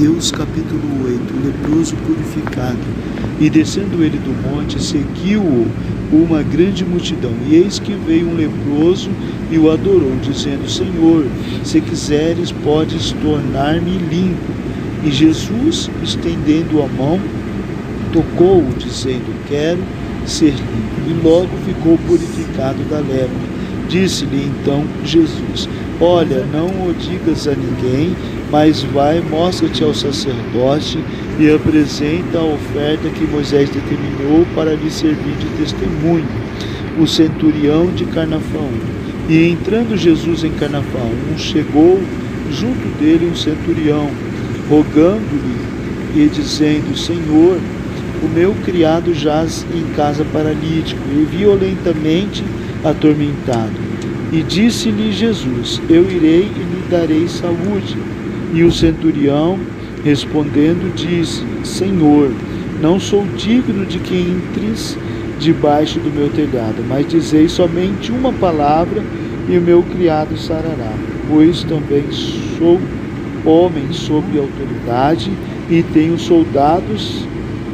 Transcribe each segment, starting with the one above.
Mateus capítulo 8. O leproso purificado. E descendo ele do monte, seguiu-o uma grande multidão. E eis que veio um leproso e o adorou, dizendo: Senhor, se quiseres, podes tornar-me limpo. E Jesus, estendendo a mão, tocou-o, dizendo: quero ser limpo. E logo ficou purificado da lepra. Disse-lhe então Jesus: olha, não o digas a ninguém, mas vai, mostra-te ao sacerdote e apresenta a oferta que Moisés determinou para lhe servir de testemunho. O centurião de Cafarnaum. E entrando Jesus em Cafarnaum, chegou junto dele um centurião, rogando-lhe e dizendo: Senhor, o meu criado jaz em casa paralítico e violentamente atormentado. E disse-lhe Jesus: eu irei e lhe darei saúde. E o centurião, respondendo, disse: Senhor, não sou digno de que entres debaixo do meu telhado, mas dizei somente uma palavra e o meu criado sarará. Pois também sou homem sob autoridade e tenho soldados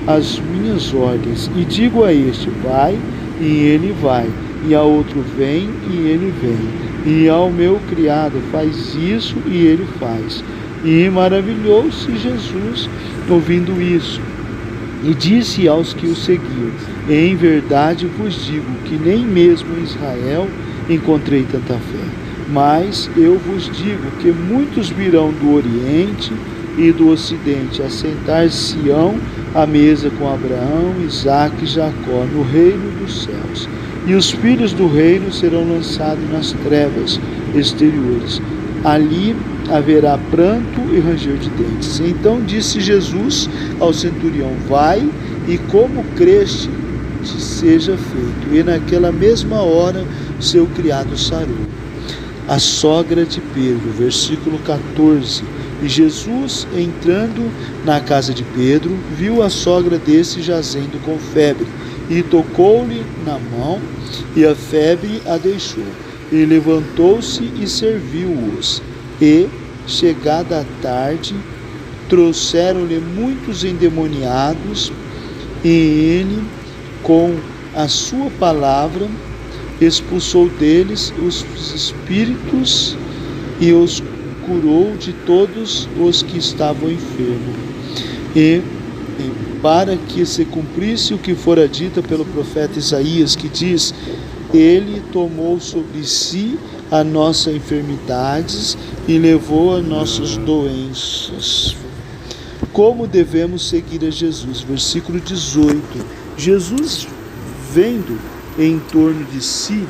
às minhas ordens. E digo a este: vai, e ele vai. E a outro: vem, e ele vem. E ao meu criado: faz isso, e ele faz. E maravilhou-se Jesus ouvindo isso. E disse aos que o seguiam: em verdade vos digo que nem mesmo em Israel encontrei tanta fé. Mas eu vos digo que muitos virão do Oriente e do Ocidente assentar-se-ão à mesa com Abraão, Isaque e Jacó no reino dos céus. E os filhos do reino serão lançados nas trevas exteriores. Ali haverá pranto e ranger de dentes. Então disse Jesus ao centurião: vai, e como creste, te seja feito. E naquela mesma hora seu criado sarou. A sogra de Pedro, versículo 14. E Jesus, entrando na casa de Pedro, viu a sogra desse jazendo com febre, e tocou-lhe na mão, e a febre a deixou. E levantou-se e serviu-os. E, chegada a tarde, trouxeram-lhe muitos endemoniados, e ele, com a sua palavra, expulsou deles os espíritos e os curou de todos os que estavam enfermos. E para que se cumprisse o que fora dito pelo profeta Isaías, que diz: ele tomou sobre si as nossas enfermidades e levou as nossas doenças. Como devemos seguir a Jesus? Versículo 18. Jesus, vendo em torno de si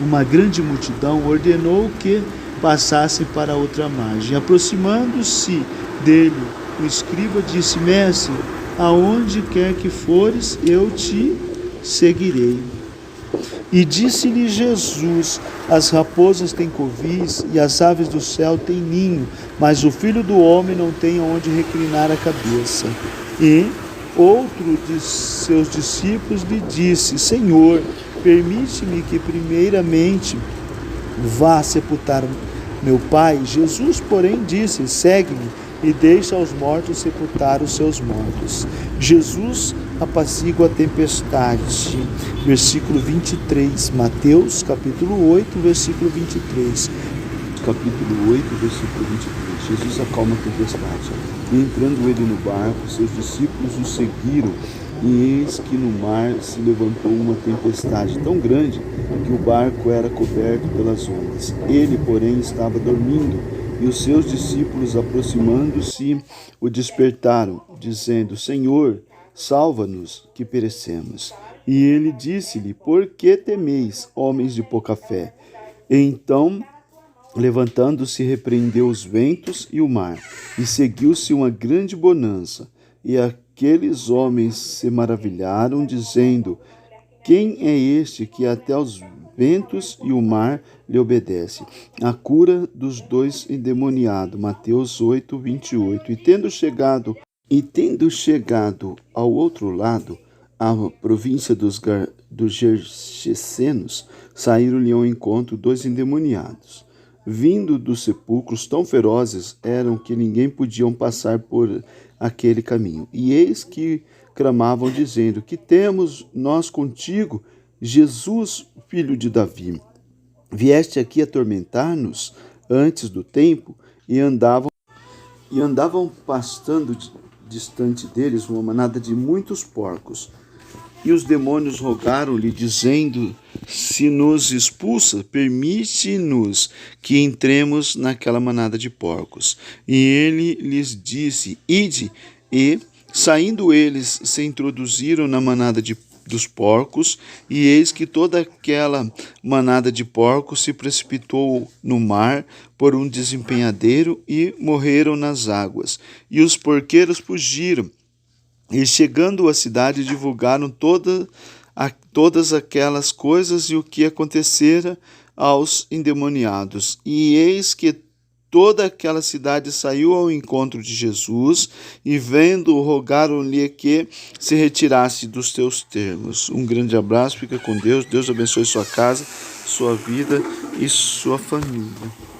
uma grande multidão, ordenou que passassem para outra margem. Aproximando-se dele, o escriba disse: mestre, aonde quer que fores, eu te seguirei. E disse-lhe Jesus: as raposas têm covis e as aves do céu têm ninho, mas o Filho do Homem não tem onde reclinar a cabeça. E outro de seus discípulos lhe disse: Senhor, permite-me que primeiramente vá sepultar meu pai. Jesus, porém, disse: segue-me e deixa aos mortos sepultar os seus mortos. Jesus apacigua a tempestade. Versículo 23. Mateus capítulo 8, versículo 23. Capítulo 8, versículo 23. Jesus acalma a tempestade. E entrando ele no barco, seus discípulos o seguiram. E eis que no mar se levantou uma tempestade tão grande que o barco era coberto pelas ondas. Ele, porém, estava dormindo. E os seus discípulos, aproximando-se, o despertaram, dizendo: Senhor, salva-nos, que perecemos. E ele disse-lhe: por que temeis, homens de pouca fé? Então, levantando-se, repreendeu os ventos e o mar, e seguiu-se uma grande bonança. E aqueles homens se maravilharam, dizendo: quem é este que até os ventos e o mar lhe obedece? A cura dos dois endemoniados. Mateus 8, 28. E tendo chegado ao outro lado, a província dos Gergesenos, saíram-lhe ao encontro dois endemoniados, vindo dos sepulcros tão ferozes eram que ninguém podia passar por aquele caminho. E eis que clamavam, dizendo: Que temos nós contigo, Jesus, filho de Davi? Vieste aqui atormentar-nos antes do tempo? E andavam pastando distante deles uma manada de muitos porcos. E os demônios rogaram-lhe, dizendo: Se nos expulsa, permite-nos que entremos naquela manada de porcos. E ele lhes disse: Ide. E, saindo eles, se introduziram na manada dos porcos, e eis que toda aquela manada de porcos se precipitou no mar por um desempenhadeiro e morreram nas águas. E os porqueiros fugiram. E chegando à cidade, divulgaram todas aquelas coisas e o que acontecera aos endemoniados. E eis que toda aquela cidade saiu ao encontro de Jesus, e vendo-o, rogaram-lhe que se retirasse dos seus termos. Um grande abraço, fica com Deus. Deus abençoe sua casa, sua vida e sua família.